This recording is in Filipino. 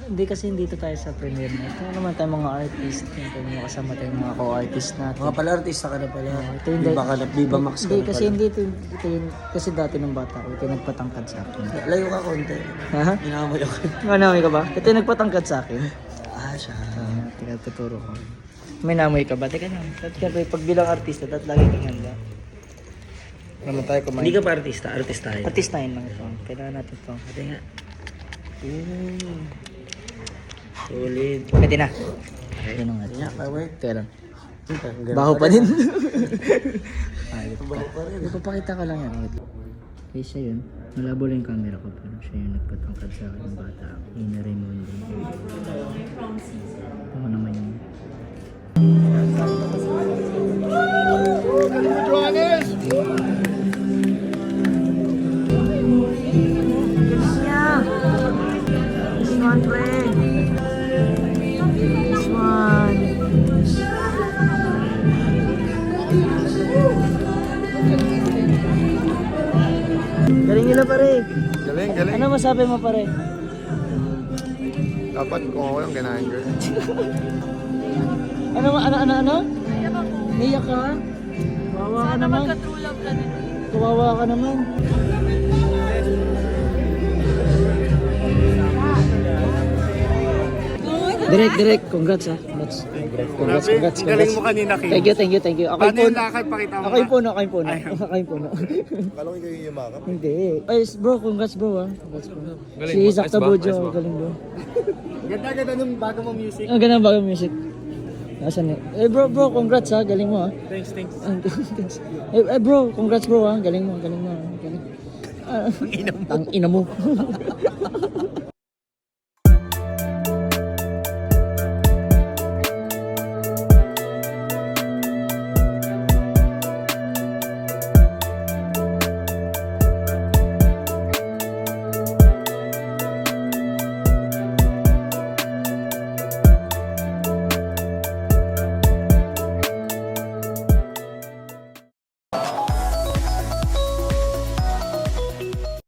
Hindi kasi dito tayo sa premiere na. Ito naman tayo mga artist. Ito yung mga kasama tayong mga co-artist natin. Mga pala artista ka na pala. Ito yung Viva Max ka Hindi na kasi pala. hindi ito yung, kasi dati nung bata ko, ito yung nagpatangkad sa akin. Layo ka konti. Ha? Inamoy ako. Namoy ka ba? Ito yung nagpatangkad sa akin. Siya. Teka, tuturo ko. May namoy ka ba? Teka na. Siyempre, pag bilang artista, lagi kang handa. Naman tayo kumain. Hindi ka pa artista, artista tayo. Artistahin lang ito. Kailangan natin ito. Pwede nga. Solid. Pwede na. Ayun nga. Yeah, power. Teka lang. Ganun Baho pa din. Baho pa rin. Ipapakita ka lang yan. Okay, siya yun. Malabo lang yung camera ko. Pero siya yung nagpatangkad sa akin ng bata. Ina Raimundo. Ako naman yun. This one, friend. This one. Galing nila pare. Galing, galing. Ano masabi mo pare? Dapat kung ako yung ganahin ko. Ano? Iyak ka? Kawawa ka naman. Kawawa ka naman. Direct. Congrats ha. Congrats. Galing mo kanina, King. Thank you. Ako yung Paano yung puno. lakad? Pakita mo Ako yung puno. Kala ko kayo yung makap. Hindi. Ay, bro, congrats bro ha. Congrats bro. Si Isaac Tabojo, galing bro. Ganda nung bago mo music. Ang ganda bago music. Nasaan eh? Bro, congrats ha. Galing mo ha. Thanks. Thanks. Bro, congrats bro ha. Galing mo. Galing. Ang ina mo.